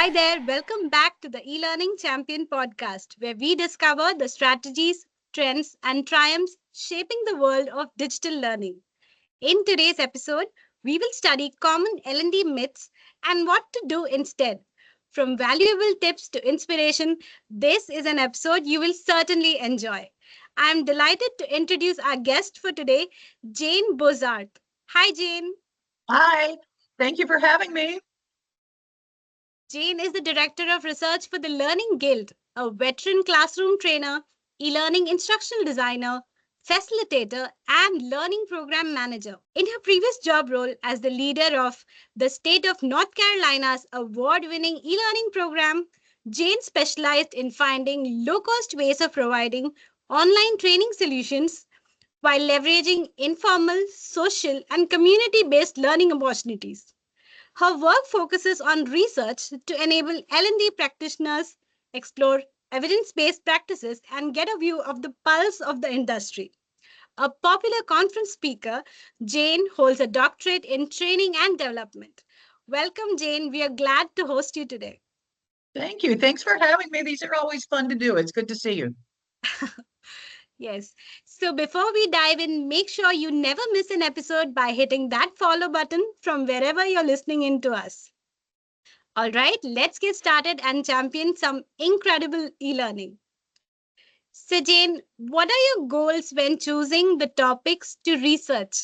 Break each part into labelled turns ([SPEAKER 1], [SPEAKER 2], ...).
[SPEAKER 1] Hi there, welcome back to the eLearning Champion podcast, where we discover the strategies, trends, and triumphs shaping the world of digital learning. In today's episode, we will study common L&D myths and what to do instead. From valuable tips to inspiration, this is an episode you will certainly enjoy. I am delighted to introduce our guest for today, Jane Bozarth. Hi, Jane.
[SPEAKER 2] Hi, thank you for having me.
[SPEAKER 1] Jane is the Director of Research for the Learning Guild, a veteran classroom trainer, e-learning instructional designer, facilitator, and learning program manager. In her previous job role as the leader of the state of North Carolina's award-winning e-learning program, Jane specialized in finding low-cost ways of providing online training solutions while leveraging informal, social, and community-based learning opportunities. Her work focuses on research to enable L&D practitioners explore evidence-based practices and get a view of the pulse of the industry. A popular conference speaker, Jane holds a doctorate in training and development. Welcome, Jane. We are glad to host you today.
[SPEAKER 2] Thank you. Thanks for having me. These are always fun to do. It's good to see you.
[SPEAKER 1] Yes. So before we dive in, make sure you never miss an episode by hitting that follow button from wherever you're listening in to us. All right, let's get started and champion some incredible e-learning. So Jane, what are your goals when choosing the topics to research?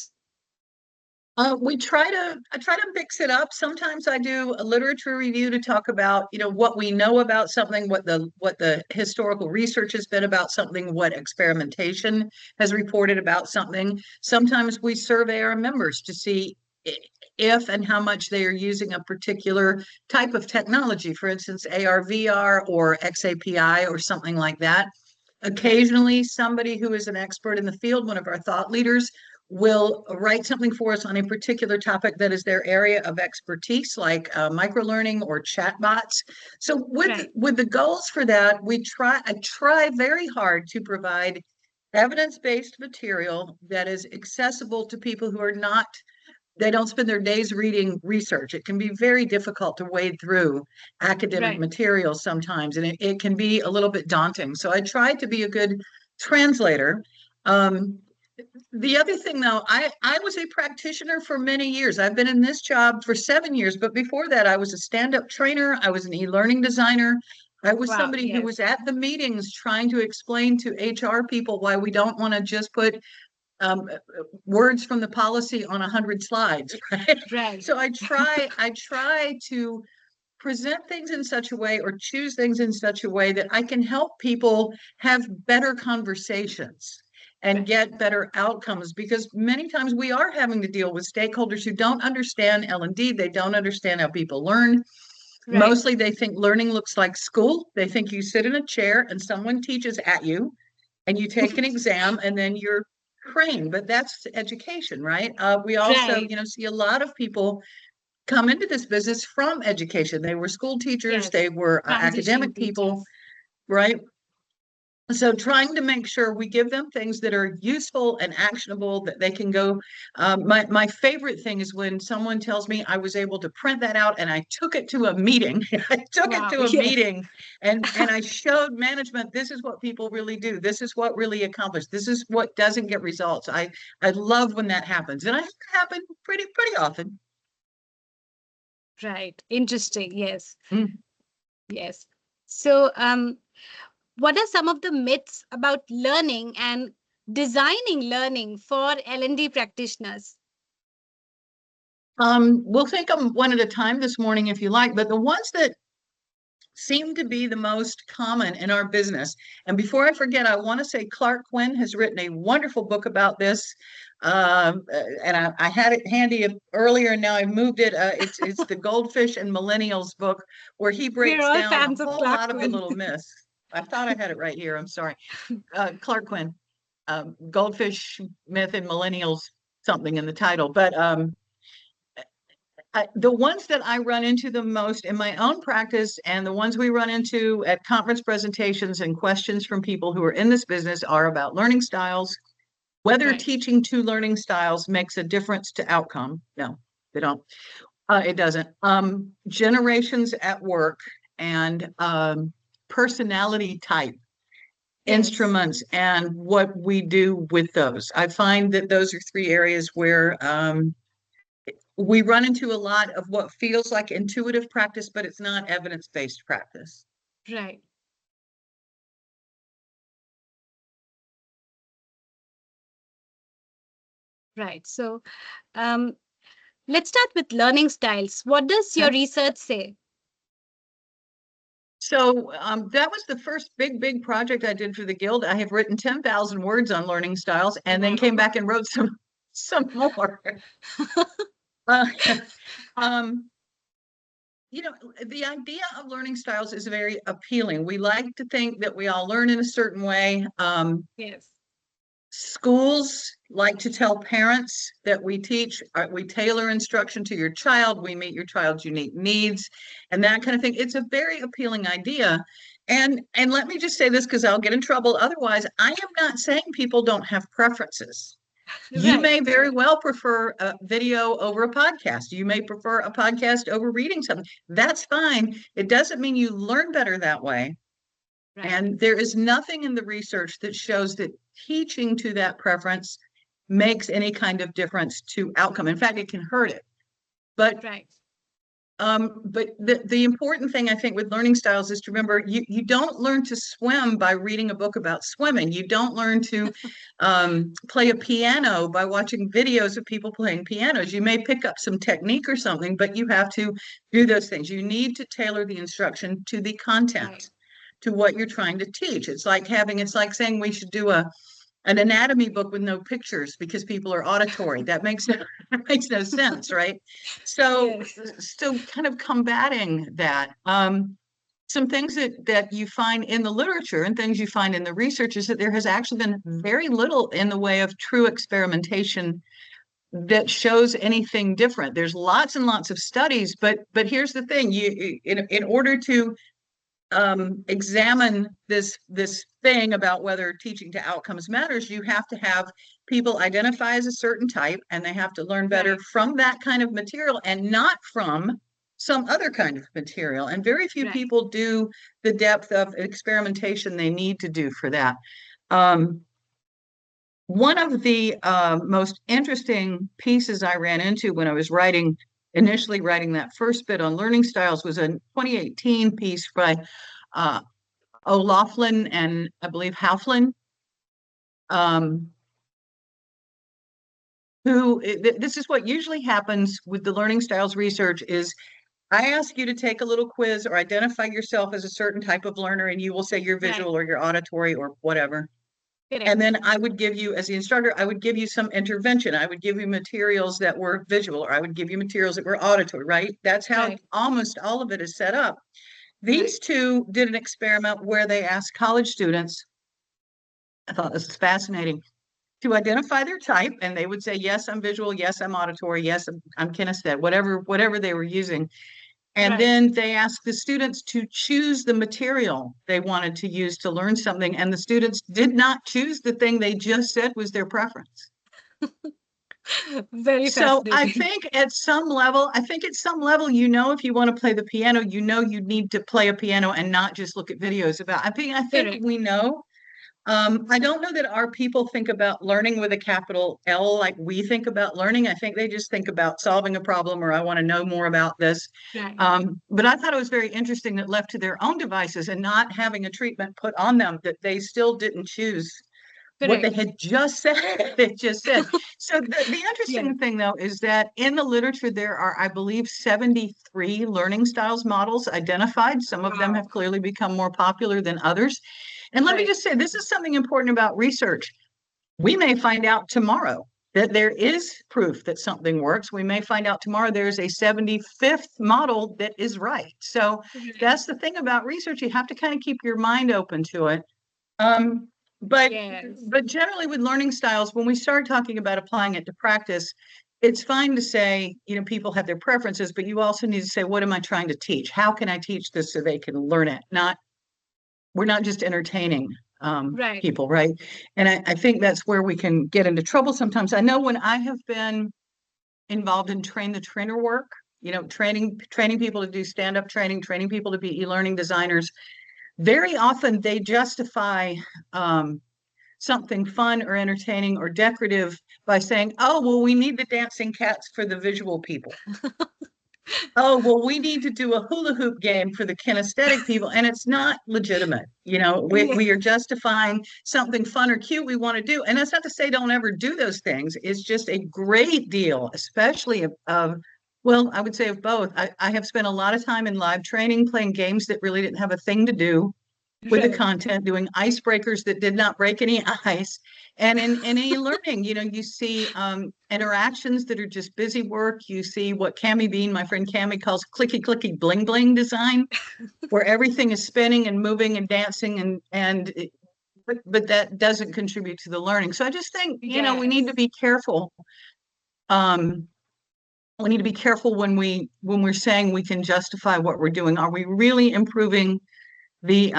[SPEAKER 2] I try to mix it up. Sometimes I do a literature review to talk about, what we know about something, what the historical research has been about something, what experimentation has reported about something. Sometimes we survey our members to see if and how much they are using a particular type of technology, for instance, AR, VR, or XAPI, or something like that. Occasionally, somebody who is an expert in the field, one of our thought leaders, will write something for us on a particular topic that is their area of expertise, like microlearning or chatbots. So with the goals for that, I try very hard to provide evidence-based material that is accessible to people who are not, they don't spend their days reading research. It can be very difficult to wade through academic material sometimes, and it can be a little bit daunting. So I try to be a good translator. The other thing, though, I was a practitioner for many years. I've been in this job for 7 years, but before that, I was a stand-up trainer. I was an e-learning designer. I was somebody who was at the meetings trying to explain to HR people why we don't want to just put words from the policy on 100 slides, right? So I try to present things in such a way or choose things in such a way that I can help people have better conversations and get better outcomes, because many times we are having to deal with stakeholders who don't understand L&D. They don't understand how people learn. Mostly they think learning looks like school. They think you sit in a chair and someone teaches at you and you take an exam and then you're trained, but that's education, right? We also, see a lot of people come into this business from education. They were school teachers, they were academic people, right? So trying to make sure we give them things that are useful and actionable that they can go. My favorite thing is when someone tells me I was able to print that out and I took it to a meeting. I took it to a meeting and I showed management, this is what people really do. This is what really accomplished. This is what doesn't get results. I love when that happens. And I have it happen pretty often.
[SPEAKER 1] Right. Interesting. Yes. Yes. So, what are some of the myths about learning and designing learning for L&D practitioners?
[SPEAKER 2] We'll think them one at a time this morning if you like, but the ones that seem to be the most common in our business. And before I forget, I want to say Clark Quinn has written a wonderful book about this. And I had it handy earlier, and now I moved it. It's the Goldfish and Millennials book, where he breaks down a whole lot of the little myths. I thought I had it right here. I'm sorry. Clark Quinn, Goldfish, Myth, and Millennials, something in the title. But the ones that I run into the most in my own practice, and the ones we run into at conference presentations and questions from people who are in this business, are about learning styles, whether teaching two learning styles makes a difference to outcome. No, they don't. It doesn't. Generations at work and personality type
[SPEAKER 1] Yes.
[SPEAKER 2] instruments and what we do with those. I find that those are three areas where we run into a lot of what feels like intuitive practice, but it's not evidence-based practice.
[SPEAKER 1] Right. Right. So, um, let's start with learning styles. What does your
[SPEAKER 2] Okay.
[SPEAKER 1] research say?
[SPEAKER 2] So that was the first big project I did for the Guild. I have written 10,000 words on learning styles and then came
[SPEAKER 1] Wow.
[SPEAKER 2] back and wrote some more. Uh, um, you know, the idea of learning styles is very appealing. We like to think that we all learn in a certain way.
[SPEAKER 1] Yes.
[SPEAKER 2] Schools like to tell parents that we tailor instruction to your child, we meet your child's unique needs, and that kind of thing. It's a very appealing idea. And let me just say this because I'll get in trouble otherwise. I am not saying people don't have preferences. You
[SPEAKER 1] Right.
[SPEAKER 2] may very well prefer a video over a podcast. You may prefer a podcast over reading something. That's fine. It doesn't mean you learn better that way.
[SPEAKER 1] Right.
[SPEAKER 2] And there is nothing in the research that shows that teaching to that preference makes any kind of difference to outcome. In fact, it can hurt it. But
[SPEAKER 1] Right.
[SPEAKER 2] the important thing I think with learning styles is to remember you don't learn to swim by reading a book about swimming. You don't learn to play a piano by watching videos of people playing pianos. You may pick up some technique or something, but you have to do those things. You need to tailor the instruction to the
[SPEAKER 1] Right.
[SPEAKER 2] content, to what you're trying to teach. It's like saying we should do an anatomy book with no pictures because people are auditory. That makes no, that makes no sense, right? So,
[SPEAKER 1] Yes.
[SPEAKER 2] so kind of combating that. Some things that you find in the literature and things you find in the research is that there has actually been very little in the way of true experimentation that shows anything different. There's lots and lots of studies, but here's the thing: in order to examine this thing about whether teaching to outcomes matters, you have to have people identify as a certain type, and they have to learn better
[SPEAKER 1] Right.
[SPEAKER 2] from that kind of material and not from some other kind of material. And very few
[SPEAKER 1] Right.
[SPEAKER 2] people do the depth of experimentation they need to do for that. Um, One of the most interesting pieces I ran into when I was initially writing that first bit on learning styles was a 2018 piece by uh, O'Loughlin and I believe Hauflin, um, this is what usually happens with the learning styles research is I ask you to take a little quiz or identify yourself as a certain type of learner, and you will say you're
[SPEAKER 1] Right.
[SPEAKER 2] visual or you're auditory or whatever. And
[SPEAKER 1] Correct.
[SPEAKER 2] then I would give you, as the instructor, I would give you some intervention. I would give you materials that were visual, or I would give you materials that were auditory, right? That's how
[SPEAKER 1] Right.
[SPEAKER 2] almost all of it is set up.
[SPEAKER 1] Right.
[SPEAKER 2] These two did an experiment where they asked college students, I thought this was fascinating, to identify their type, and they would say, yes, I'm visual, yes, I'm auditory, yes, I'm kinesthetic, whatever they were using. And
[SPEAKER 1] Right.
[SPEAKER 2] then they asked the students to choose the material they wanted to use to learn something, and the students did not choose the thing they just said was their preference.
[SPEAKER 1] Very
[SPEAKER 2] So
[SPEAKER 1] fascinating.
[SPEAKER 2] I think at some level, if you want to play the piano, you need to play a piano and not just look at videos about. I think
[SPEAKER 1] Correct.
[SPEAKER 2] we know. I don't know that our people think about learning with a capital L like we think about learning. I think they just think about solving a problem or I want to know more about this.
[SPEAKER 1] Right.
[SPEAKER 2] But I thought it was very interesting that left to their own devices and not having a treatment put on them, that they still didn't choose what they
[SPEAKER 1] Correct.
[SPEAKER 2] had just said. They just said. So the
[SPEAKER 1] Yes.
[SPEAKER 2] interesting thing, though, is that in the literature, there are, I believe, 73 learning styles models identified. Some of them
[SPEAKER 1] Wow.
[SPEAKER 2] have clearly become more popular than others. And let me
[SPEAKER 1] Right.
[SPEAKER 2] just say, this is something important about research. We may find out tomorrow that there is proof that something works. We may find out tomorrow there's a 75th model that is right. So
[SPEAKER 1] Right.
[SPEAKER 2] that's the thing about research. You have to kind of keep your mind open to it. Um, but
[SPEAKER 1] Yes.
[SPEAKER 2] but generally with learning styles, when we start talking about applying it to practice, it's fine to say, people have their preferences, but you also need to say, what am I trying to teach? How can I teach this so they can learn it? We're not just entertaining
[SPEAKER 1] Right.
[SPEAKER 2] people, right? And I think that's where we can get into trouble sometimes. I know when I have been involved in train the trainer work, training people to do stand-up training, training people to be e-learning designers. Very often they justify something fun or entertaining or decorative by saying, oh, well, we need the dancing cats for the visual people. Oh, well, we need to do a hula hoop game for the kinesthetic people. And it's not legitimate. We are justifying something fun or cute we want to do. And that's not to say don't ever do those things. It's just a great deal, especially well, I would say of both. I have spent a lot of time in live training playing games that really didn't have a thing to do with the content, doing icebreakers that did not break any ice. And in e-learning, you see interactions that are just busy work. You see what Cami Bean, my friend Cami, calls clicky bling bling design, where everything is spinning and moving and dancing, but that doesn't contribute to the learning. So I just think, we need to be careful. We need to be careful when we're saying we can justify what we're doing. Are we really improving the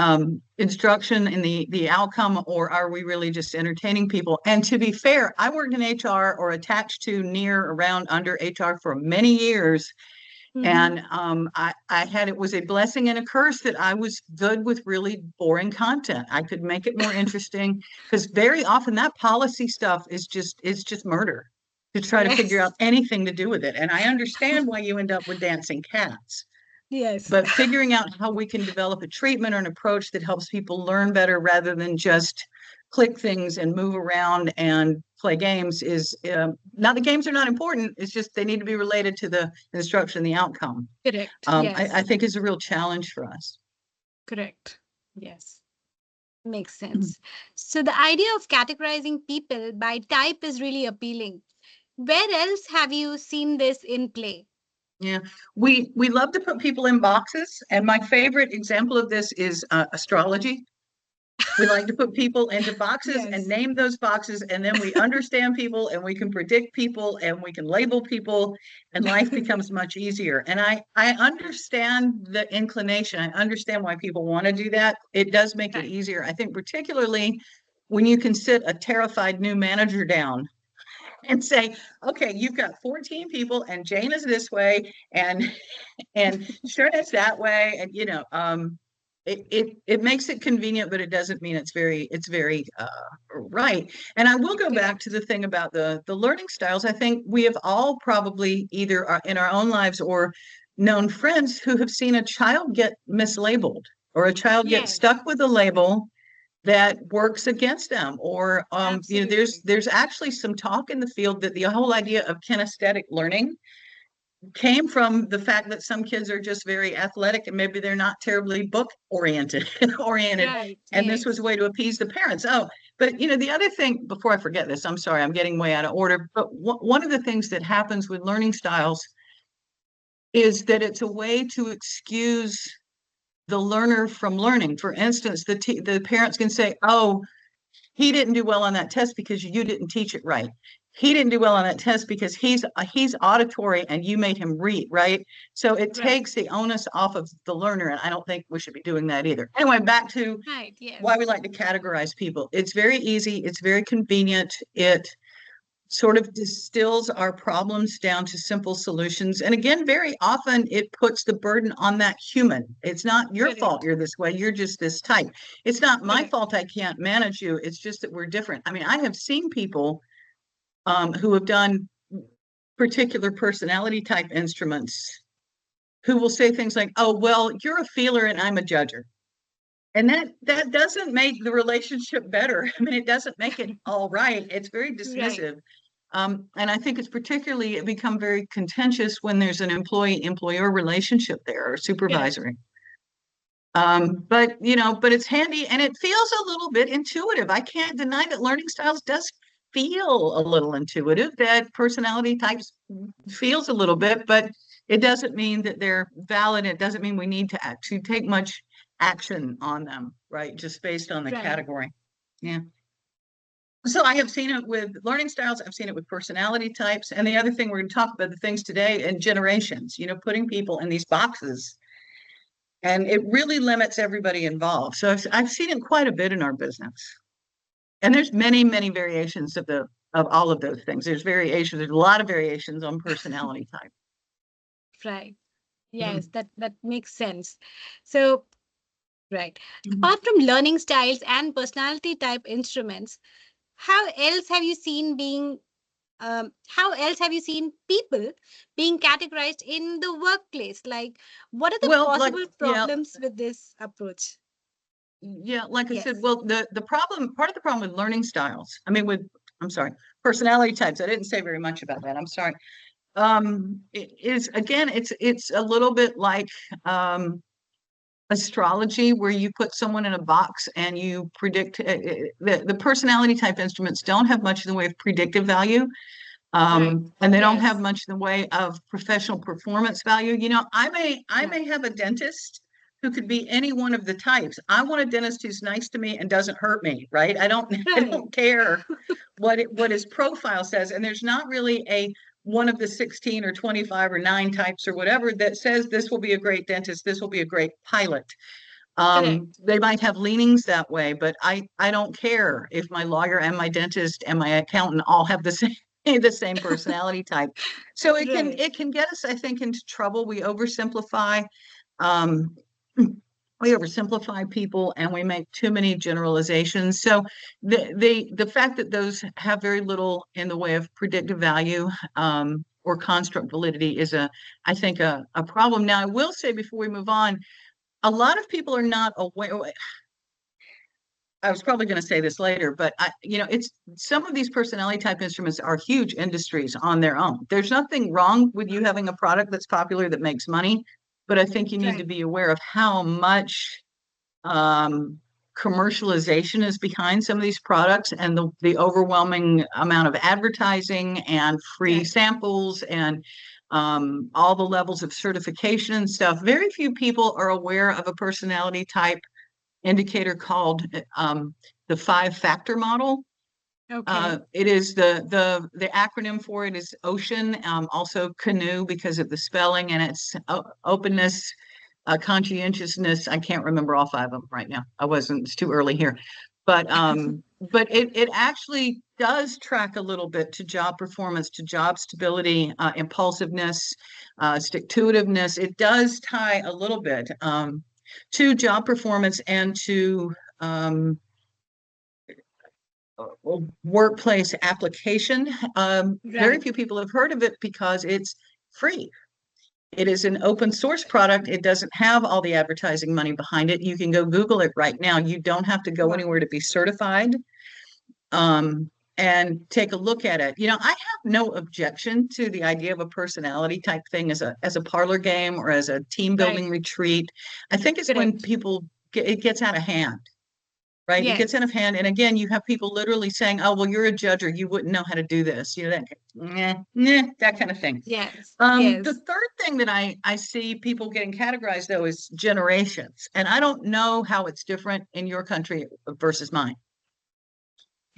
[SPEAKER 2] instruction and the outcome, or are we really just entertaining people? And to be fair, I worked in HR or attached to, near, around, under HR for many years. And it was a blessing and a curse that I was good with really boring content. I could make it more interesting, because very often that policy stuff is just murder to try to figure out anything to do with it. And I understand why you end up with dancing cats.
[SPEAKER 1] Yes.
[SPEAKER 2] But figuring out how we can develop a treatment or an approach that helps people learn better rather than just click things and move around and play games is not, the games are not important. It's just they need to be related to the instruction, the outcome.
[SPEAKER 1] Correct. Yes.
[SPEAKER 2] I think is a real challenge for us.
[SPEAKER 1] Correct. Yes. Makes sense. So the idea of categorizing people by type is really appealing. Where else have you seen this in play?
[SPEAKER 2] Yeah, we love to put people in boxes, and my favorite example of this is astrology. We like to put people into boxes and name those boxes, and then we understand people and we can predict people and we can label people, and life becomes much easier. And I understand the inclination. I understand why people want to do that. It does make it easier. I think particularly when you can sit a terrified new manager down and say, okay, you've got 14 people and Jane is this way and Sharon is that way. And it makes it convenient, but it doesn't mean it's very right. And I will go back to the thing about the learning styles. I think we have all probably either in our own lives or known friends who have seen a child get mislabeled or a child get stuck with a label that works against them, or there's actually some talk in the field that the whole idea of kinesthetic learning came from the fact that some kids are just very athletic and maybe they're not terribly book oriented and this was a way to appease the parents. But the other thing, before I forget this, I'm sorry, I'm getting way out of order, but one of the things that happens with learning styles is that it's a way to excuse the learner from learning. For instance, the parents can say, oh, he didn't do well on that test because you didn't teach it right. He didn't do well on that test because he's auditory and you made him read, right? So it takes the onus off of the learner, and I don't think we should be doing that either. Anyway, back to why we like to categorize people. It's very easy. It's very convenient. It sort of distills our problems down to simple solutions. And again, very often it puts the burden on that human. It's not your fault you're this way. You're just this type. It's not my fault I can't manage you. It's just that we're different. I mean, I have seen people who have done particular personality type instruments who will say things like, oh, well, you're a feeler and I'm a judger. And that doesn't make the relationship better. I mean, it doesn't make it all right. It's very dismissive. And I think it become very contentious when there's an employee-employer relationship there, or supervisory. But it's handy, and it feels a little bit intuitive. I can't deny that learning styles does feel a little intuitive, that personality types feels a little bit, but it doesn't mean that they're valid. It doesn't mean we need to take much action on them, right? Just based on the category. Yeah. So I have seen it with learning styles. I've seen it with personality types. And the other thing, we're going to talk about the things today and generations, putting people in these boxes. And it really limits everybody involved. So I've seen it quite a bit in our business. And there's many, many variations of all of those things. There's a lot of variations on personality type.
[SPEAKER 1] Right. Yes,
[SPEAKER 2] Mhm.
[SPEAKER 1] that makes sense. So, right.
[SPEAKER 2] Mhm.
[SPEAKER 1] Apart from learning styles and personality type instruments, how else have you seen how else have you seen people being categorized in the workplace? Like, what are the
[SPEAKER 2] Well, like,
[SPEAKER 1] possible
[SPEAKER 2] yeah,
[SPEAKER 1] problems with this approach?
[SPEAKER 2] yeah, like I said,
[SPEAKER 1] Yes.
[SPEAKER 2] well, the problem, part of the problem with learning styles, I mean, I'm sorry, personality types, I didn't say very much about that. I'm sorry. Is again, it's a little bit like astrology, where you put someone in a box and you predict. The personality type instruments don't have much in the way of predictive value.
[SPEAKER 1] Right.
[SPEAKER 2] And they don't have
[SPEAKER 1] Yes.
[SPEAKER 2] much in the way of professional performance value. I
[SPEAKER 1] Yeah.
[SPEAKER 2] may have a dentist who could be any one of the types. I want a dentist who's nice to me and doesn't hurt me, right? I don't I
[SPEAKER 1] Right.
[SPEAKER 2] don't care what his profile says. And there's not really a one of the 16 or 25 or 9 types or whatever that says this will be a great dentist, this will be a great pilot.
[SPEAKER 1] Correct.
[SPEAKER 2] They might have leanings that way, but I don't care if my lawyer and my dentist and my accountant all have the same the same personality type. So
[SPEAKER 1] Right.
[SPEAKER 2] it can get us, I think, into trouble. Um, we oversimplify people and we make too many generalizations. So the fact that those have very little in the way of predictive value or construct validity is I think a problem. Now, I will say before we move on, a lot of people are not aware. I was probably going to say this later, but it's some of these personality type instruments are huge industries on their own. There's nothing wrong with you having a product that's popular that makes money, but I think you need to
[SPEAKER 1] Right.
[SPEAKER 2] be aware of how much um, commercialization is behind some of these products, and the overwhelming amount of advertising and free
[SPEAKER 1] Right.
[SPEAKER 2] samples and all the levels of certification and stuff. Very few people are aware of a personality type indicator called the 5-factor model.
[SPEAKER 1] Okay.
[SPEAKER 2] It is the acronym for it is OCEAN, also canoe because of the spelling, and it's openness, conscientiousness. I can't remember all 5 of them right now. It's too early here. But it actually does track a little bit to job performance, to job stability, impulsiveness, stick-to-itiveness. It does tie a little bit to job performance and to workplace application. Very
[SPEAKER 1] Right.
[SPEAKER 2] few people have heard of it because it's free. It is an open source product. It doesn't have all the advertising money behind it. You can go Google it right now. You don't have to go
[SPEAKER 1] Wow.
[SPEAKER 2] anywhere to be certified. And take a look at it. I have no objection to the idea of a personality type thing as a parlor game or as a team
[SPEAKER 1] Right.
[SPEAKER 2] building retreat. I think it's when
[SPEAKER 1] Correct.
[SPEAKER 2] it gets out of hand, right? It gets out of
[SPEAKER 1] Yes.
[SPEAKER 2] hand. And again, you have people literally saying, oh, well, you're a judge or you wouldn't know how to do this. That kind of thing.
[SPEAKER 1] Yes.
[SPEAKER 2] The
[SPEAKER 1] Yes.
[SPEAKER 2] third thing that I see people getting categorized though is generations. And I don't know how it's different in your country versus mine.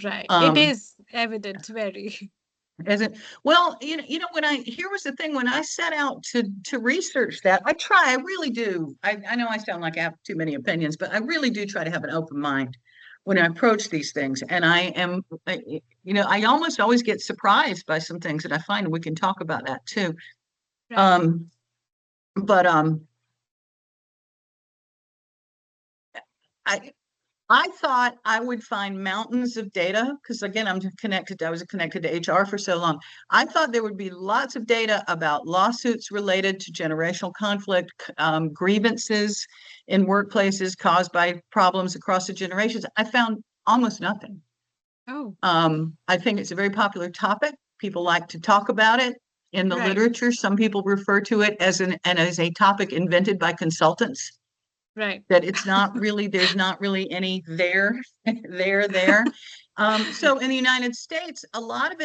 [SPEAKER 1] Right. It
[SPEAKER 2] Um,
[SPEAKER 1] is evident, very.
[SPEAKER 2] As it well, when here was the thing, when I set out to research that, I really do. I know I sound like I have too many opinions, but I really do try to have an open mind when I approach these things. And I almost always get surprised by some things that I find, and we can talk about that too.
[SPEAKER 1] Right.
[SPEAKER 2] Um, but I I thought I would find mountains of data because, again, I was connected to HR for so long. I thought there would be lots of data about lawsuits related to generational conflict, grievances in workplaces caused by problems across the generations. I found almost nothing.
[SPEAKER 1] Oh,
[SPEAKER 2] I think it's a very popular topic. People like to talk about it in the
[SPEAKER 1] right.
[SPEAKER 2] literature. Some people refer to it as as a topic invented by consultants,
[SPEAKER 1] Right.
[SPEAKER 2] that there's not really any there. So in the United States, a lot of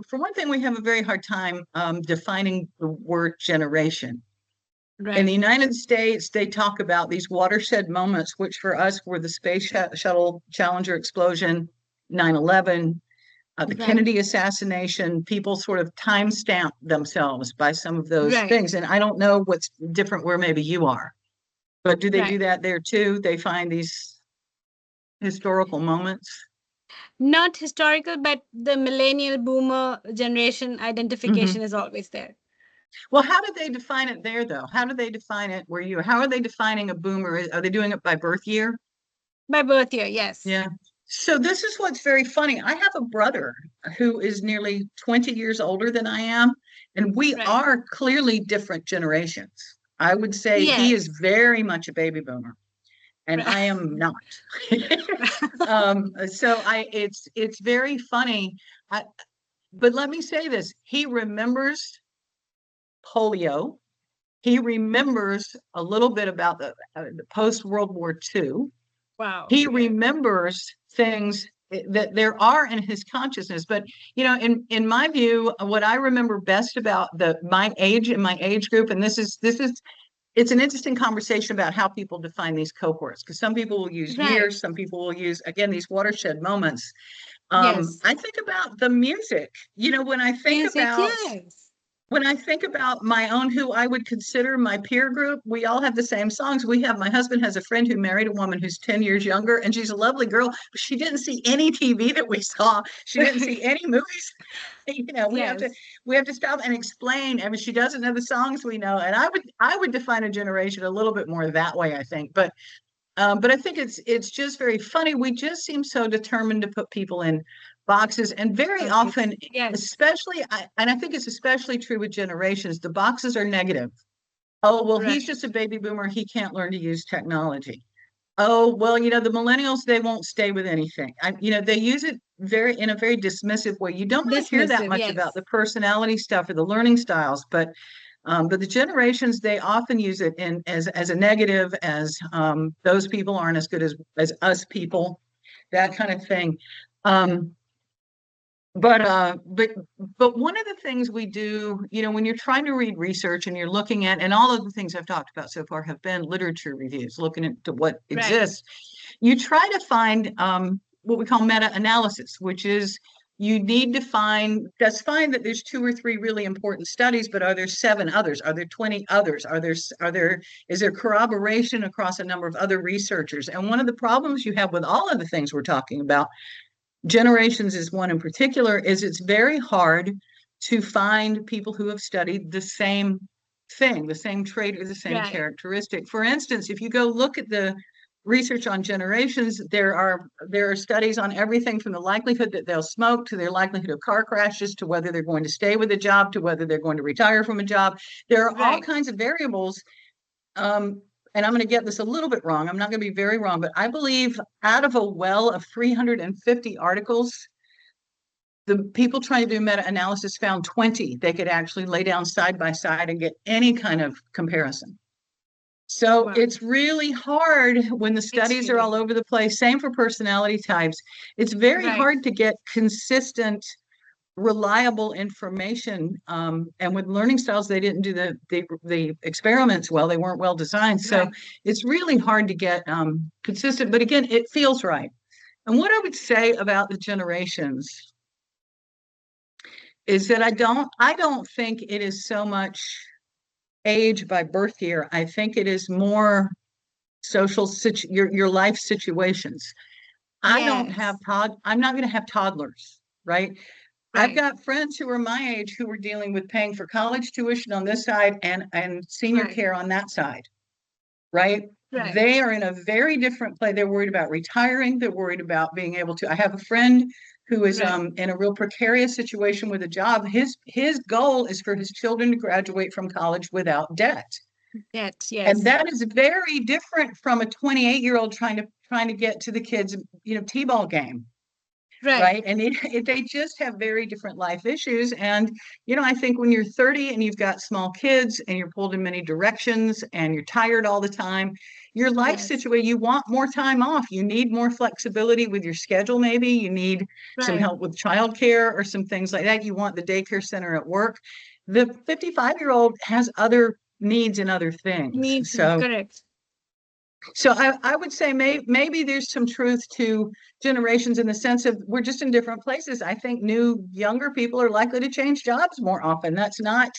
[SPEAKER 2] for one thing, we have a very hard time defining the word generation. In the
[SPEAKER 1] Right.
[SPEAKER 2] United States, they talk about these watershed moments, which for us were the Shuttle Challenger explosion, 9/11, the
[SPEAKER 1] Right.
[SPEAKER 2] Kennedy assassination. People sort of timestamp themselves by some of those
[SPEAKER 1] Right.
[SPEAKER 2] things. And I don't know what's different where maybe you are. But do they do
[SPEAKER 1] Right.
[SPEAKER 2] that there too? They find these historical moments.
[SPEAKER 1] Not historical, but the millennial boomer generation
[SPEAKER 2] Hmm.
[SPEAKER 1] identification is always there.
[SPEAKER 2] Well, how do they define it there, though? How do they define it where you? How are they defining a boomer? Are they doing it by birth year?
[SPEAKER 1] By birth year, yes.
[SPEAKER 2] Yeah. So this is what's very funny. I have a brother who is nearly 20 years older than I am, and we
[SPEAKER 1] Right.
[SPEAKER 2] are clearly different generations. I would say he is
[SPEAKER 1] Yes.
[SPEAKER 2] very much a baby boomer, and
[SPEAKER 1] Right.
[SPEAKER 2] I am not. So it's very funny. I, but let me say this: he remembers polio. He remembers a little bit about the post World War II.
[SPEAKER 1] Wow.
[SPEAKER 2] He
[SPEAKER 1] Yeah.
[SPEAKER 2] remembers things that there are in his consciousness. But in my view, what I remember best about my age and my age group, and this is it's an interesting conversation about how people define these cohorts, because some people will use
[SPEAKER 1] Right.
[SPEAKER 2] years, some people will use, again, these watershed moments.
[SPEAKER 1] Yes.
[SPEAKER 2] I think about the music. When I think
[SPEAKER 1] Music,
[SPEAKER 2] about
[SPEAKER 1] yes.
[SPEAKER 2] my own, who I would consider my peer group, we all have the same songs. My husband has a friend who married a woman who's 10 years younger, and she's a lovely girl, but she didn't see any TV that we saw. She didn't see any movies. We have to
[SPEAKER 1] Yes.
[SPEAKER 2] stop and explain. I mean, she doesn't know the songs we know. And I would define a generation a little bit more that way, I think. But I think it's just very funny. We just seem so determined to put people in boxes, and very
[SPEAKER 1] Buckets.
[SPEAKER 2] often,
[SPEAKER 1] Yes.
[SPEAKER 2] especially, and I think it's especially true with generations, the boxes are negative. Oh, well, he's
[SPEAKER 1] Right.
[SPEAKER 2] just a baby boomer. He can't learn to use technology. Oh, well, the millennials, they won't stay with anything. They use it in a very dismissive way. You don't really hear that
[SPEAKER 1] Dismissive.
[SPEAKER 2] much about
[SPEAKER 1] Yes.
[SPEAKER 2] the personality stuff or the learning styles, but the generations, they often use it as a negative, as those people aren't as good as us people, that kind of thing. Um, but one of the things we do, when you're trying to read research and you're looking at, and all of the things I've talked about so far have been literature reviews, looking into what
[SPEAKER 1] Right.
[SPEAKER 2] exists, you try to find what we call meta-analysis, which is you need to that's fine that there's 2 or 3 really important studies, but are there 7 others? Are there 20 others? Is there corroboration across a number of other researchers? And one of the problems you have with all of the things we're talking about, generations is one in particular, is it's very hard to find people who have studied the same thing, the same trait or the same
[SPEAKER 1] Right.
[SPEAKER 2] characteristic. For instance, if you go look at the research on generations, there are studies on everything from the likelihood that they'll smoke, to their likelihood of car crashes, to whether they're going to stay with a job, to whether they're going to retire from a job. There are all
[SPEAKER 1] Right.
[SPEAKER 2] kinds of variables. And I'm going to get this a little bit wrong. I'm not going to be very wrong, but I believe out of a well of 350 articles, the people trying to do meta-analysis found 20 they could actually lay down side by side and get any kind of comparison. So
[SPEAKER 1] Wow.
[SPEAKER 2] it's really hard when the studies are all
[SPEAKER 1] Extremely.
[SPEAKER 2] over the place. Same for personality types. It's very
[SPEAKER 1] Right.
[SPEAKER 2] hard to get consistent, reliable information. And with learning styles, they didn't do the experiments well. They weren't well designed. So
[SPEAKER 1] Right.
[SPEAKER 2] it's really hard to get consistent. But again, it feels right. And what I would say about the generations is that I don't think it is so much age by birth year. I think it is more your life situations.
[SPEAKER 1] Yes.
[SPEAKER 2] I'm not going to have toddlers, right? I've
[SPEAKER 1] Right.
[SPEAKER 2] got friends who are my age who are dealing with paying for college tuition on this side and senior
[SPEAKER 1] Right.
[SPEAKER 2] care on that side, right?
[SPEAKER 1] Right.
[SPEAKER 2] They are in a very different place. They're worried about retiring. They're worried about being able to. I have a friend who is
[SPEAKER 1] Right.
[SPEAKER 2] in a real precarious situation with a job. His goal is for his children to graduate from college without debt.
[SPEAKER 1] Yes.
[SPEAKER 2] And
[SPEAKER 1] Yes.
[SPEAKER 2] that is very different from a 28-year-old trying to get to the kids, T-ball game,
[SPEAKER 1] Right.
[SPEAKER 2] right? And they just have very different life issues. And, I think when you're 30 and you've got small kids and you're pulled in many directions and you're tired all the time, your life
[SPEAKER 1] Yes.
[SPEAKER 2] situation, you want more time off. You need more flexibility with your schedule, maybe. You need some
[SPEAKER 1] Right.
[SPEAKER 2] help with childcare or some things like that. You want the daycare center at work. The 55-year-old has other needs and other things.
[SPEAKER 1] Needs.
[SPEAKER 2] So
[SPEAKER 1] Correct.
[SPEAKER 2] so I would say maybe there's some truth to generations in the sense of we're just in different places. I think younger people are likely to change jobs more often. That's not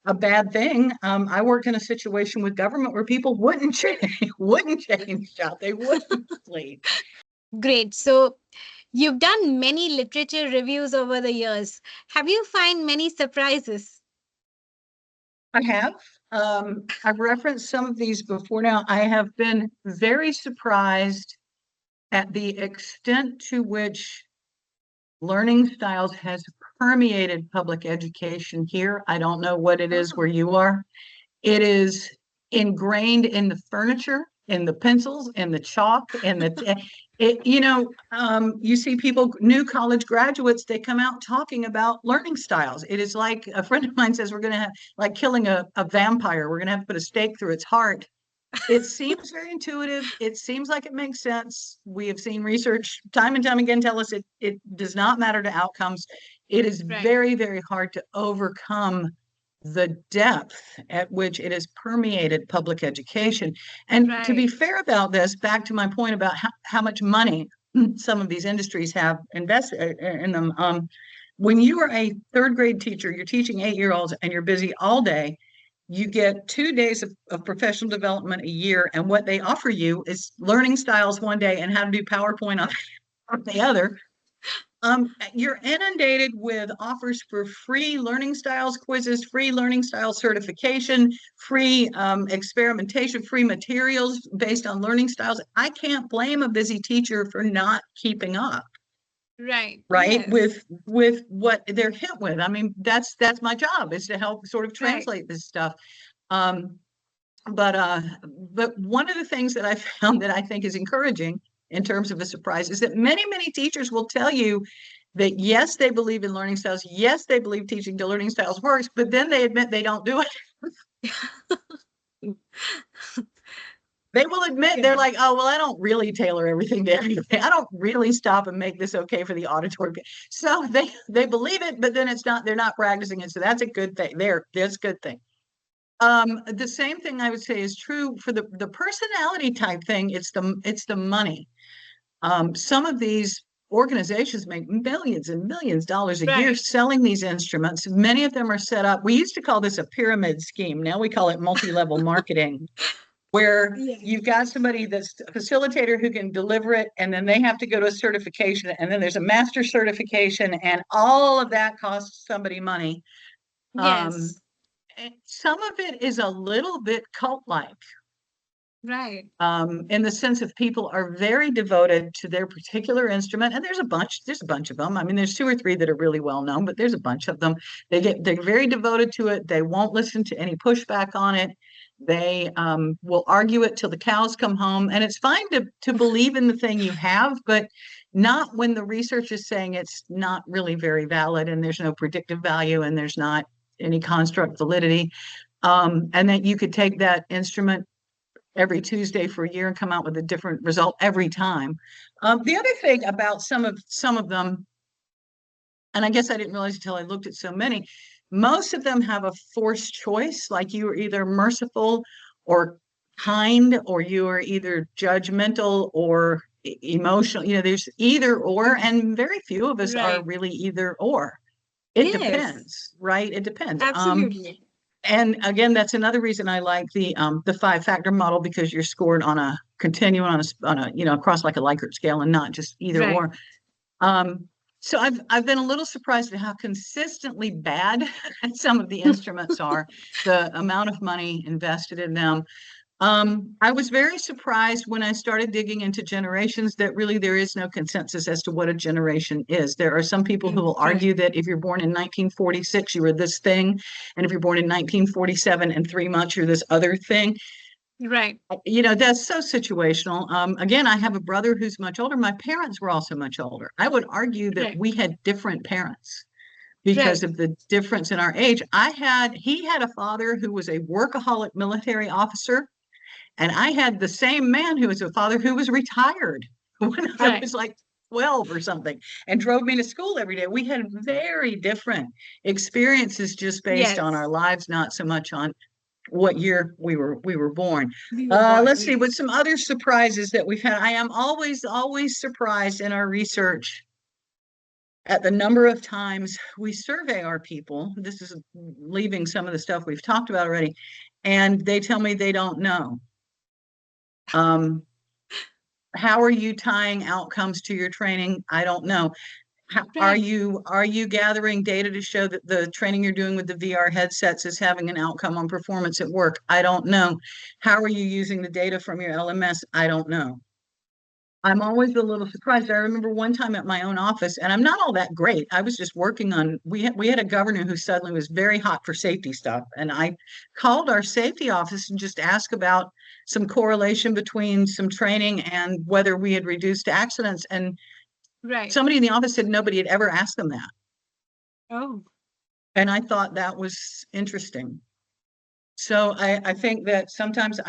[SPEAKER 2] a bad thing. I worked in a situation with government where people wouldn't change job. They wouldn't leave.
[SPEAKER 1] Great. So you've done many literature reviews over the years. Have you find many surprises?
[SPEAKER 2] I have. I've referenced some of these before now. I have been very surprised at the extent to which learning styles has permeated public education here. I don't know what it is where
[SPEAKER 1] Oh,
[SPEAKER 2] you are. It is ingrained in the furniture, in the pencils, in the chalk, in the you see people, new college graduates, they come out talking about learning styles. It is like a friend of mine says, we're going to have like killing a vampire. We're going to have to put a stake through its heart. It seems very intuitive. It seems like it makes sense. We have seen research time and time again tell us it does not matter to outcomes. It is
[SPEAKER 1] right,
[SPEAKER 2] very, very hard to overcome the depth at which it has permeated public education. And to be
[SPEAKER 1] right.
[SPEAKER 2] fair about this, back to my point about how much money some of these industries have invested in them. When you are a third grade teacher, you're teaching 8-year-olds and you're busy all day, you get 2 days of professional development a year. And what they offer you is learning styles one day and how to do PowerPoint on the other. You're inundated with offers for free learning styles quizzes, free learning style certification, free experimentation, free materials based on learning styles. I can't blame a busy teacher for not keeping up,
[SPEAKER 1] Right.
[SPEAKER 2] right,
[SPEAKER 1] Yes.
[SPEAKER 2] with what they're hit with. I mean, that's my job, is to help sort of
[SPEAKER 1] Right.
[SPEAKER 2] translate this stuff. Um, but uh, but one of the things that I found that I think is encouraging in terms of a surprise is that many teachers will tell you that yes, they believe in learning styles, yes, they believe teaching to learning styles works, but then they admit they don't do it. They will admit, they're
[SPEAKER 1] Yeah.
[SPEAKER 2] like, oh well, I don't really tailor everything to everything. I don't really stop and make this okay for the auditory. So they believe it, but then it's not. They're not practicing it. So that's a good thing. That's a good thing. The same thing I would say is true for the personality type thing. It's the money. Some of these organizations make millions and millions of dollars a year
[SPEAKER 1] Right.
[SPEAKER 2] selling these instruments. Many of them are set up. We used to call this a pyramid scheme. Now we call it multi-level marketing, where
[SPEAKER 1] Yes.
[SPEAKER 2] you've got somebody that's a facilitator who can deliver it, and then they have to go to a certification, and then there's a master certification, and all of that costs somebody money. Um,
[SPEAKER 1] Yes.
[SPEAKER 2] some of it is a little bit cult-like,
[SPEAKER 1] Right.
[SPEAKER 2] in the sense of people are very devoted to their particular instrument, and there's a bunch of them. I mean, there's two or three that are really well known, but there's a bunch of them. They're very devoted to it. They won't listen to any pushback on it. They will argue it till the cows come home, and it's fine to believe in the thing you have, but not when the research is saying it's not really very valid, and there's no predictive value, and there's not any construct validity. And that you could take that instrument every Tuesday for a year and come out with a different result every time. The other thing about some of them, and I guess I didn't realize until I looked at so many, most of them have a forced choice. Like you are either merciful or kind, or you are either judgmental or emotional. There's either or, and very few of us are
[SPEAKER 1] Right.
[SPEAKER 2] really either or. It
[SPEAKER 1] Yes.
[SPEAKER 2] depends, right? It depends.
[SPEAKER 1] Absolutely.
[SPEAKER 2] And again, that's another reason I like the 5-factor model, because you're scored on a continuum, on a across like a Likert scale, and not just either
[SPEAKER 1] Right.
[SPEAKER 2] or. Um, so I've been a little surprised at how consistently bad some of the instruments are, the amount of money invested in them. I was very surprised when I started digging into generations that really there is no consensus as to what a generation is. There are some people who will
[SPEAKER 1] Correct.
[SPEAKER 2] argue that if you're born in 1946, you were this thing, and if you're born in 1947 and 3 months, you're this other thing.
[SPEAKER 1] Right.
[SPEAKER 2] That's so situational. Again, I have a brother who's much older. My parents were also much older. I would argue that
[SPEAKER 1] Right.
[SPEAKER 2] we had different parents because
[SPEAKER 1] Right.
[SPEAKER 2] of the difference in our age. He had a father who was a workaholic military officer, and I had the same man who was a father who was retired when I
[SPEAKER 1] Right.
[SPEAKER 2] was like 12 or something, and drove me to school every day. We had very different experiences just based on our
[SPEAKER 1] Yes.
[SPEAKER 2] lives, not so much on what year we were born.
[SPEAKER 1] We were born.
[SPEAKER 2] Let's see what
[SPEAKER 1] Yes.
[SPEAKER 2] some other surprises that we've had. I am always surprised in our research at the number of times we survey our people. This is leaving some of the stuff we've talked about already, and they tell me they don't know. Um, how are you tying outcomes to your training? I don't know.
[SPEAKER 1] Right.
[SPEAKER 2] Are you gathering data to show that the training you're doing with the VR headsets is having an outcome on performance at work? I don't know. How are you using the data from your LMS? I don't know. I'm always a little surprised. I remember one time at my own office, and I'm not all that great. I was just working on, we had a governor who suddenly was very hot for safety stuff. And I called our safety office and just asked about some correlation between some training and whether we had reduced accidents. And
[SPEAKER 1] Right.
[SPEAKER 2] somebody in the office said nobody had ever asked them that.
[SPEAKER 1] Oh,
[SPEAKER 2] And I thought that was interesting. So I think that sometimes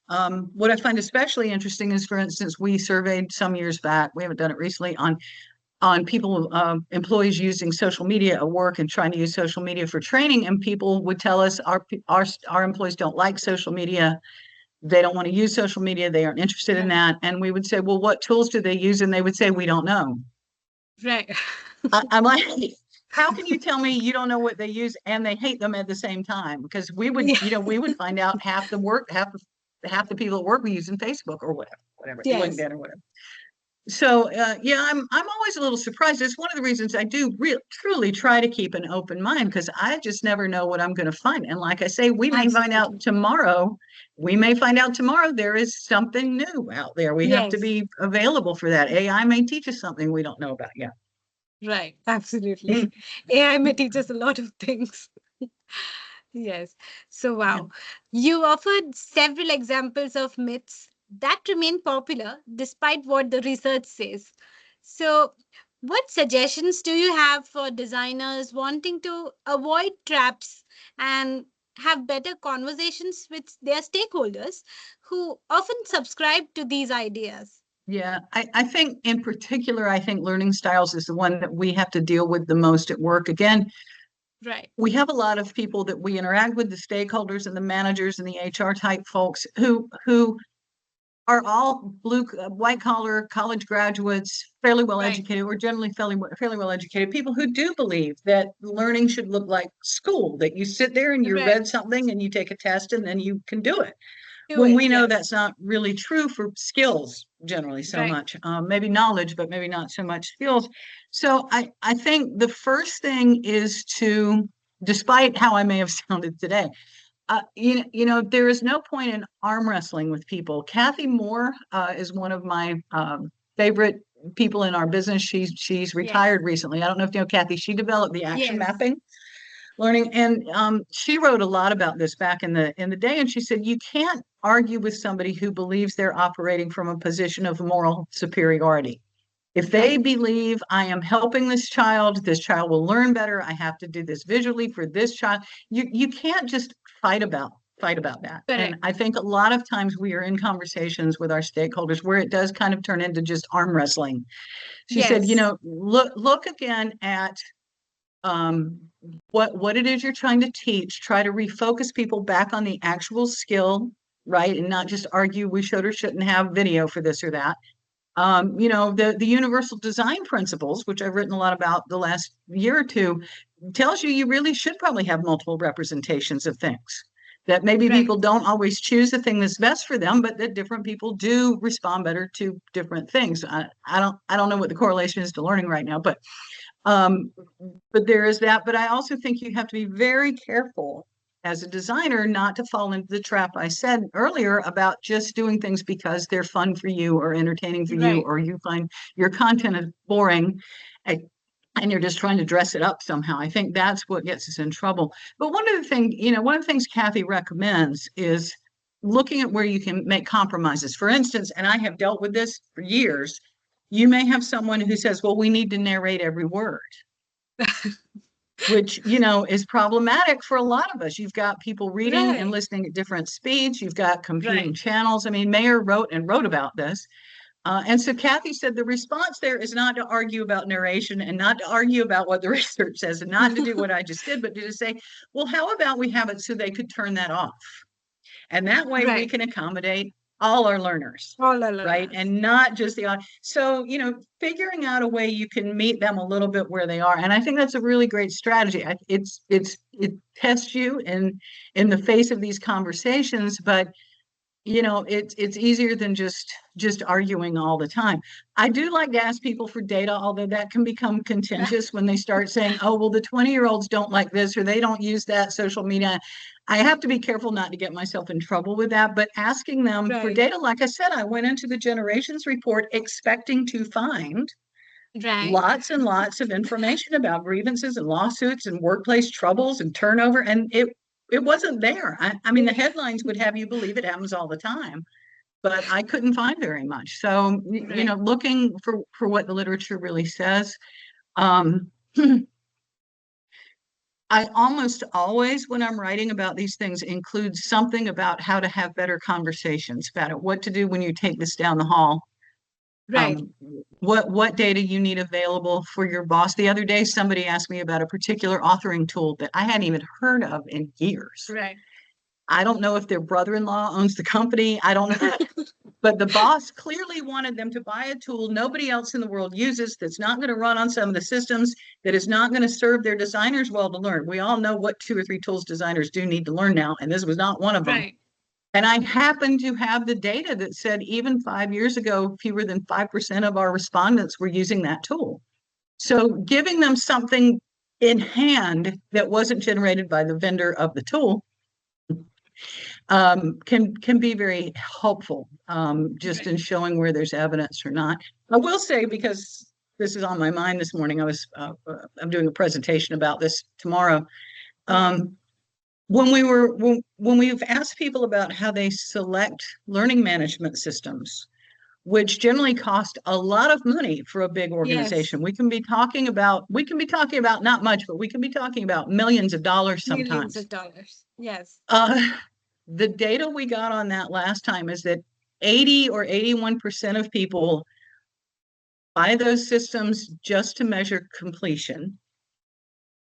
[SPEAKER 2] what I find especially interesting is, for instance, we surveyed some years back, we haven't done it recently, on people, employees using social media at work and trying to use social media for training. And people would tell us our employees don't like social media. They don't want to use social media. They aren't interested in
[SPEAKER 1] right.
[SPEAKER 2] that. And we would say, well, what tools do they use? And they would say, we don't know.
[SPEAKER 1] Right.
[SPEAKER 2] I'm like, how can you tell me you don't know what they use and they hate them at the same time? Because we would,
[SPEAKER 1] Yeah.
[SPEAKER 2] we would find out half the people at work were using Facebook or whatever,
[SPEAKER 1] Yes.
[SPEAKER 2] LinkedIn or whatever. So yeah, I'm always a little surprised. It's one of the reasons I do truly try to keep an open mind, because I just never know what I'm going to find. And like I say, we may find out
[SPEAKER 1] Absolutely.
[SPEAKER 2] tomorrow. We may find out tomorrow there is something new out there. We have to
[SPEAKER 1] Yes.
[SPEAKER 2] be available for that. AI may teach us something we don't know about yet.
[SPEAKER 1] Right. Absolutely. AI may teach us a lot of things. Yes. So,
[SPEAKER 2] Yeah.
[SPEAKER 1] wow. You offered several examples of myths that remain popular despite what the research says. So, what suggestions do you have for designers wanting to avoid traps and have better conversations with their stakeholders who often subscribe to these ideas?
[SPEAKER 2] Yeah, I think in particular, I think learning styles is the one that we have to deal with the most at work. Again,
[SPEAKER 1] Right.
[SPEAKER 2] we have a lot of people that we interact with, the stakeholders and the managers and the HR type folks who are all white collar college graduates, fairly well
[SPEAKER 1] Right.
[SPEAKER 2] educated, or generally fairly well educated people who do believe that learning should look like school, that you sit there and you
[SPEAKER 1] Right.
[SPEAKER 2] read something and you take a test and then you can do it.
[SPEAKER 1] Do
[SPEAKER 2] When
[SPEAKER 1] it.
[SPEAKER 2] we know
[SPEAKER 1] Yes.
[SPEAKER 2] that's not really true for skills generally so
[SPEAKER 1] Right.
[SPEAKER 2] much, maybe knowledge, but maybe not so much skills. So I think the first thing is to, despite how I may have sounded today, there is no point in arm wrestling with people. Kathy Moore is one of my favorite people in our business. She's
[SPEAKER 1] Yes.
[SPEAKER 2] retired recently. I don't know if you know Kathy. She developed the action
[SPEAKER 1] Yes.
[SPEAKER 2] mapping learning, and she wrote a lot about this back in the day. And she said you can't argue with somebody who believes they're operating from a position of moral superiority. If they
[SPEAKER 1] Right.
[SPEAKER 2] believe I am helping this child will learn better, I have to do this visually for this child. You can't just fight about fight about that. And
[SPEAKER 1] Correct.
[SPEAKER 2] I think a lot of times we are in conversations with our stakeholders where it does kind of turn into just arm wrestling. She said,
[SPEAKER 1] Yes.
[SPEAKER 2] look again at um, what it is you're trying to teach. Try to refocus people back on the actual skill, right? And not just argue we should or shouldn't have video for this or that. The universal design principles, which I've written a lot about the last year or two, tells you really should probably have multiple representations of things. That maybe
[SPEAKER 1] Right.
[SPEAKER 2] people don't always choose the thing that's best for them, but that different people do respond better to different things. I don't know what the correlation is to learning right now, um, but there is that. But I also think you have to be very careful as a designer not to fall into the trap I said earlier about just doing things because they're fun for you or entertaining for you,
[SPEAKER 1] Right.
[SPEAKER 2] or you find your content is boring and, and you're just trying to dress it up somehow. I think that's what gets us in trouble. But one of the things Kathy recommends is looking at where you can make compromises. For instance, and I have dealt with this for years, you may have someone who says, well, we need to narrate every word, which, is problematic for a lot of us. You've got people reading and
[SPEAKER 1] Right.
[SPEAKER 2] listening at different speeds. You've got competing
[SPEAKER 1] Right.
[SPEAKER 2] channels. I mean, Mayer wrote about this. And so Kathy said the response there is not to argue about narration and not to argue about what the research says and not to do what I just did, but to just say, well, how about we have it so they could turn that off? And that way we
[SPEAKER 1] Right.
[SPEAKER 2] can accommodate all our learners,
[SPEAKER 1] All our
[SPEAKER 2] right?
[SPEAKER 1] learners.
[SPEAKER 2] And not just so, figuring out a way you can meet them a little bit where they are. And I think that's a really great strategy. It tests you in the face of these conversations, but it's easier than just arguing all the time. I do like to ask people for data, although that can become contentious when they start saying, oh, well, the 20-year-olds don't like this or they don't use that social media. I have to be careful not to get myself in trouble with that, but asking them for
[SPEAKER 1] Right.
[SPEAKER 2] data, like I said, I went into the generations report expecting to find
[SPEAKER 1] Right.
[SPEAKER 2] lots and lots of information about grievances and lawsuits and workplace troubles and turnover, and it wasn't there. I mean, the headlines would have you believe it happens all the time, but I couldn't find very much. So,
[SPEAKER 1] Right.
[SPEAKER 2] looking for what the literature really says. Um, I almost always, when I'm writing about these things, include something about how to have better conversations about it, what to do when you take this down the hall,
[SPEAKER 1] Right.
[SPEAKER 2] what data you need available for your boss. The other day, somebody asked me about a particular authoring tool that I hadn't even heard of in years.
[SPEAKER 1] Right.
[SPEAKER 2] I don't know if their brother-in-law owns the company. I don't know. But the boss clearly wanted them to buy a tool nobody else in the world uses, that's not going to run on some of the systems, that is not going to serve their designers well to learn. We all know what 2 or 3 tools designers do need to learn now, and this was not one of them.
[SPEAKER 1] Right.
[SPEAKER 2] And I happen to have the data that said even 5 years ago, fewer than 5% of our respondents were using that tool. So giving them something in hand that wasn't generated by the vendor of the tool can be very helpful, just in showing where there's evidence or not. I will say, because this is on my mind this morning, I'm doing a presentation about this tomorrow.
[SPEAKER 1] Right.
[SPEAKER 2] When we've asked people about how they select learning management systems, which generally cost a lot of money for a big
[SPEAKER 1] Yes.
[SPEAKER 2] organization, we can be talking about not much, but we can be talking about millions of dollars
[SPEAKER 1] Millions
[SPEAKER 2] sometimes.
[SPEAKER 1] of dollars. Yes.
[SPEAKER 2] Uh, the data we got on that last time is that 80 or 81% of people buy those systems just to measure completion,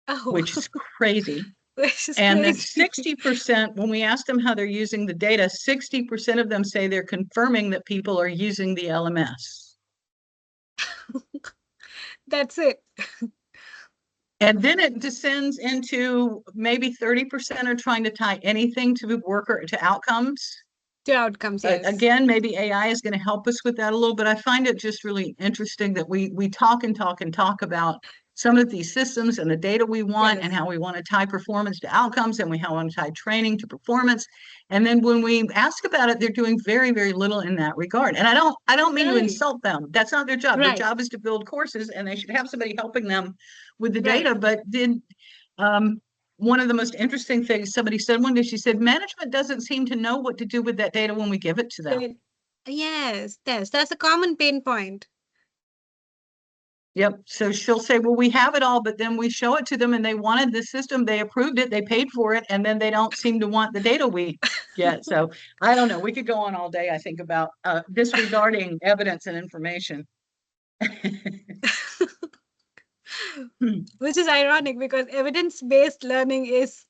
[SPEAKER 1] Oh,
[SPEAKER 2] which is crazy.
[SPEAKER 1] this is
[SPEAKER 2] And then
[SPEAKER 1] crazy.
[SPEAKER 2] 60%, when we ask them how they're using the data, 60% of them say they're confirming that people are using the LMS.
[SPEAKER 1] That's it.
[SPEAKER 2] And then it descends into maybe 30% are trying to tie anything to work or to outcomes.
[SPEAKER 1] The outcomes, yes.
[SPEAKER 2] Again, maybe AI is going to help us with that a little, but I find it just really interesting that we talk and talk and talk about some of these systems and the data we want and
[SPEAKER 1] Yes.
[SPEAKER 2] how we want to tie performance to outcomes and how we want to tie training to performance. And then when we ask about it, they're doing very, very little in that regard. And I don't mean to
[SPEAKER 1] Right.
[SPEAKER 2] insult them. That's not their job. Their
[SPEAKER 1] Right.
[SPEAKER 2] job is to build courses, and they should have somebody helping them with the
[SPEAKER 1] Right.
[SPEAKER 2] data. But um, one of the most interesting things somebody said one day, she said, management doesn't seem to know what to do with that data when we give it to them.
[SPEAKER 1] Then- Yes. Yes. That's a common pain point.
[SPEAKER 2] Yep. So she'll say, well, we have it all, but then we show it to them and they wanted the system, they approved it, they paid for it, and then they don't seem to want the data we get. So I don't know. We could go on all day, I think, about disregarding evidence and information.
[SPEAKER 1] Which is ironic because evidence-based learning is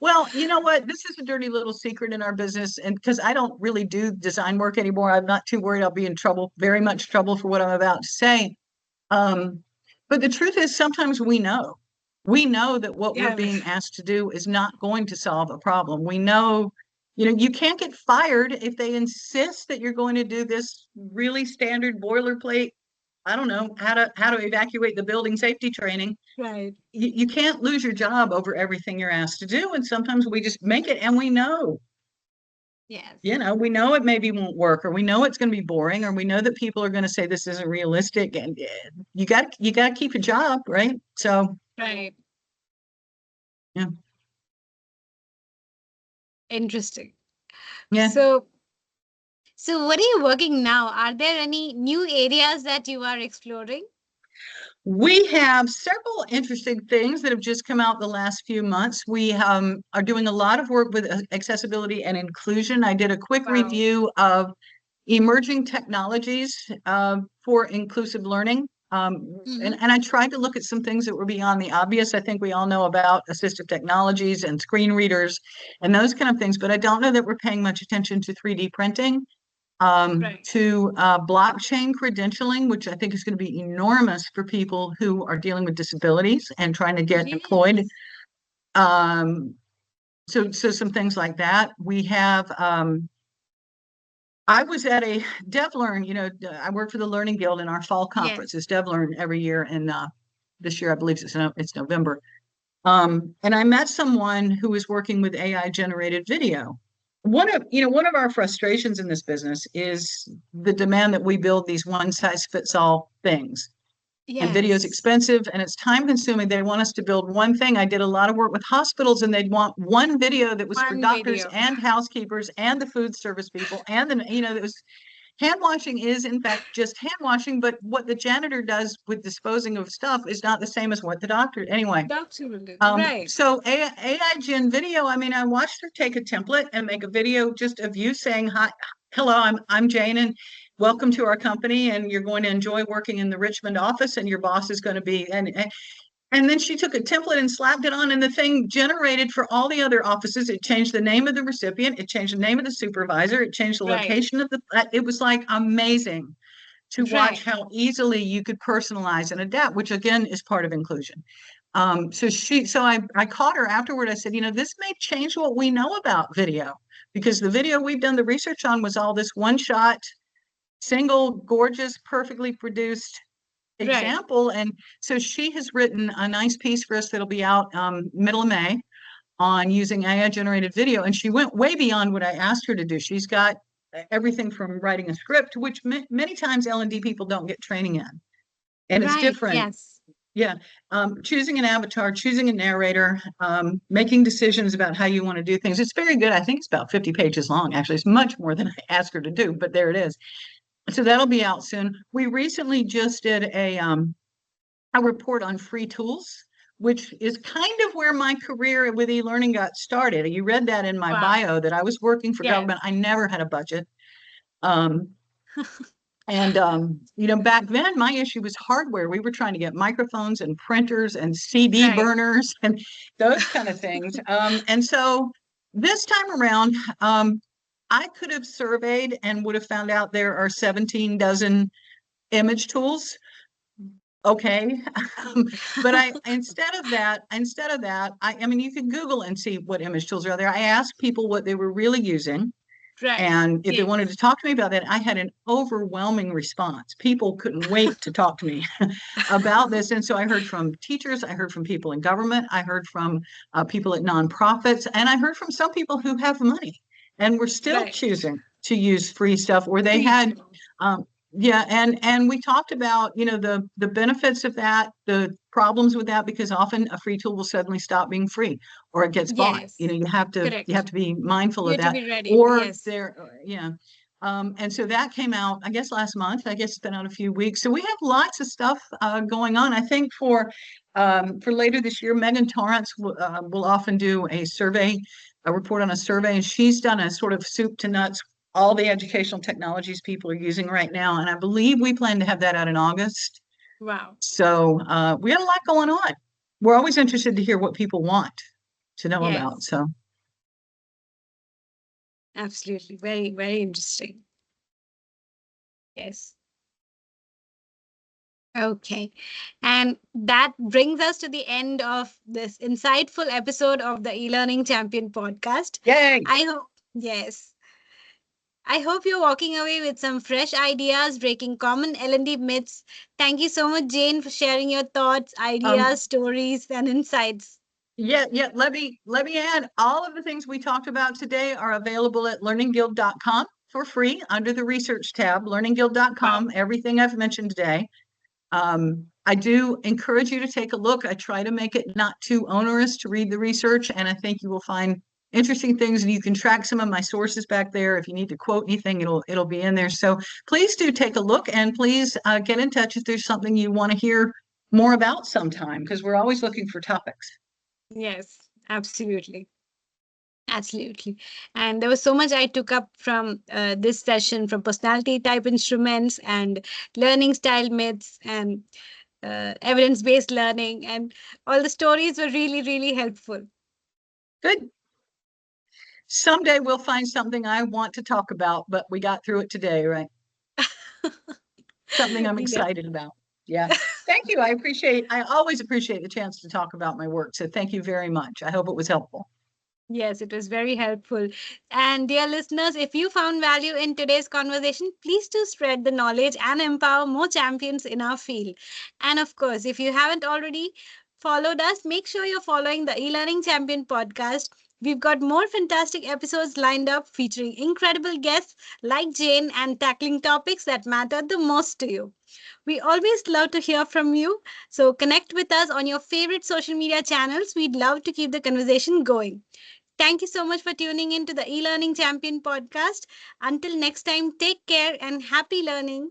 [SPEAKER 2] Well, you know what? This is a dirty little secret in our business. And because I don't really do design work anymore, I'm not too worried I'll be in trouble, very much trouble for what I'm about to say. Um, but the truth is, sometimes we know that what we're
[SPEAKER 1] yeah.
[SPEAKER 2] being asked to do is not going to solve a problem. We know, you can't get fired if they insist that you're going to do this really standard boilerplate. I don't know how to evacuate the building safety training.
[SPEAKER 1] Right.
[SPEAKER 2] You can't lose your job over everything you're asked to do. And sometimes we just make it, and we know,
[SPEAKER 1] Yes.
[SPEAKER 2] we know it maybe won't work, or we know it's going to be boring, or we know that people are going to say this isn't realistic, and you got to keep a job, right? So
[SPEAKER 1] Right.
[SPEAKER 2] yeah,
[SPEAKER 1] Interesting.
[SPEAKER 2] yeah.
[SPEAKER 1] So, so what are you working now? Are there any new areas that you are exploring?
[SPEAKER 2] We have several interesting things that have just come out the last few months. We are doing a lot of work with accessibility and inclusion. I did a quick
[SPEAKER 1] Wow.
[SPEAKER 2] review of emerging technologies for inclusive learning. And,
[SPEAKER 1] Mm-hmm.
[SPEAKER 2] and I tried to look at some things that were beyond the obvious. I think we all know about assistive technologies and screen readers and those kind of things, but I don't know that we're paying much attention to 3D printing,
[SPEAKER 1] Right.
[SPEAKER 2] to blockchain credentialing, which I think is going to be enormous for people who are dealing with disabilities and trying to get employed.
[SPEAKER 1] Yes.
[SPEAKER 2] Um, So some things like that. We have I was at a DevLearn, I work for the Learning Guild, and our fall conference
[SPEAKER 1] Yes.
[SPEAKER 2] is DevLearn every year. And this year, I believe it's November. And I met someone who was working with AI generated video. One of our frustrations in this business is the demand that we build these one size fits all things. And video is
[SPEAKER 1] Yes.
[SPEAKER 2] expensive and it's time consuming. They want us to build one thing. I did a lot of work with hospitals and they'd want one video that was for
[SPEAKER 1] One
[SPEAKER 2] doctors
[SPEAKER 1] video.
[SPEAKER 2] and housekeepers and the food service people and that was hand washing is in fact just hand washing, but what the janitor does with disposing of stuff is not the same as what the doctor. Anyway,
[SPEAKER 1] Doctor will do. Right.
[SPEAKER 2] so AI Gen video, I mean, I watched her take a template and make a video just of you saying, hi, hello, I'm Jane, and welcome to our company. And you're going to enjoy working in the Richmond office, and your boss is going to be, and then she took a template and slapped it on, and the thing generated for all the other offices. It changed the name of the recipient, it changed the name of the supervisor, it changed the
[SPEAKER 1] Right.
[SPEAKER 2] location of it was like amazing to watch
[SPEAKER 1] Right.
[SPEAKER 2] how easily you could personalize and adapt, which again is part of inclusion. So I caught her afterward. I said, this may change what we know about video, because the video we've done the research on was all this one shot, single, gorgeous, perfectly produced
[SPEAKER 1] Right.
[SPEAKER 2] example. And so she has written a nice piece for us that'll be out middle of May on using AI generated video. And she went way beyond what I asked her to do. She's got everything from writing a script, which many times L&D people don't get training in. And it's
[SPEAKER 1] Right.
[SPEAKER 2] different.
[SPEAKER 1] Yes.
[SPEAKER 2] Yeah. Choosing an avatar, choosing a narrator, making decisions about how you want to do things. It's very good. I think it's about 50 pages long. Actually, it's much more than I asked her to do, but there it is. So that'll be out soon. We recently just did a report on free tools, which is kind of where my career with e-learning got started. You read that in my
[SPEAKER 1] Wow.
[SPEAKER 2] bio that I was working for
[SPEAKER 1] Yes.
[SPEAKER 2] government. I never had a budget. Um, And back then my issue was hardware. We were trying to get microphones and printers and CD
[SPEAKER 1] Right.
[SPEAKER 2] burners and those kind of things. And so this time around, I could have surveyed and would have found out there are 17 dozen image tools. Okay. But instead of that, I mean, you can Google and see what image tools are there. I asked people what they were really using.
[SPEAKER 1] Right.
[SPEAKER 2] And if they
[SPEAKER 1] Yes.
[SPEAKER 2] wanted to talk to me about that, I had an overwhelming response. People couldn't wait to talk to me about this. And so I heard from teachers, I heard from people in government, I heard from people at nonprofits, and I heard from some people who have money and were still
[SPEAKER 1] Right.
[SPEAKER 2] choosing to use free stuff, or they
[SPEAKER 1] Free
[SPEAKER 2] had
[SPEAKER 1] tool.
[SPEAKER 2] yeah, and we talked about, the benefits of that, the problems with that, because often a free tool will suddenly stop being free or it gets bought.
[SPEAKER 1] Yes.
[SPEAKER 2] You have
[SPEAKER 1] Correct.
[SPEAKER 2] to be mindful
[SPEAKER 1] You
[SPEAKER 2] of
[SPEAKER 1] have to
[SPEAKER 2] that.
[SPEAKER 1] be ready.
[SPEAKER 2] Or
[SPEAKER 1] Yes.
[SPEAKER 2] yeah. And so that came out, I guess, last month. I guess it's been out a few weeks. So we have lots of stuff going on. I think for later this year, Megan Torrance will often do a report on a survey, and she's done a sort of soup to nuts all the educational technologies people are using right now. And I believe we plan to have that out in August.
[SPEAKER 1] Wow.
[SPEAKER 2] So we have a lot going on. We're always interested to hear what people want to know about.
[SPEAKER 1] Yes.
[SPEAKER 2] So
[SPEAKER 1] Absolutely. Very, very interesting. Yes. Okay. And that brings us to the end of this insightful episode of the eLearning Champion podcast.
[SPEAKER 2] yay.
[SPEAKER 1] I hope, yes. I hope you're walking away with some fresh ideas, breaking common L&D myths. Thank you so much, Jane, for sharing your thoughts,
[SPEAKER 2] Um,
[SPEAKER 1] ideas, stories, and insights.
[SPEAKER 2] yeah. Let me add, all of the things we talked about today are available at learningguild.com for free under the research tab,
[SPEAKER 1] Wow.
[SPEAKER 2] learningguild.com, everything I've mentioned today. I do encourage you to take a look. I try to make it not too onerous to read the research, and I think you will find interesting things, and you can track some of my sources back there. If you need to quote anything, it'll be in there. So please do take a look, and please get in touch if there's something you want to hear more about sometime, because we're always looking for topics.
[SPEAKER 1] Yes, absolutely. Absolutely. And there was so much I took up from this session, from personality type instruments and learning style myths and evidence based learning. And all the stories were really, really helpful.
[SPEAKER 2] Good. Someday we'll find something I want to talk about, but we got through it today, right? Something I'm
[SPEAKER 1] Yeah.
[SPEAKER 2] excited about. Yeah. Thank you. I always appreciate the chance to talk about my work. So thank you very much. I hope it was helpful.
[SPEAKER 1] Yes, it was very helpful. And dear listeners, if you found value in today's conversation, please do spread the knowledge and empower more champions in our field. And of course, if you haven't already followed us, make sure you're following the eLearning Champion podcast. We've got more fantastic episodes lined up featuring incredible guests like Jane and tackling topics that matter the most to you. We always love to hear from you. So connect with us on your favorite social media channels. We'd love to keep the conversation going. Thank you so much for tuning in to the eLearning Champion podcast. Until next time, take care and happy learning.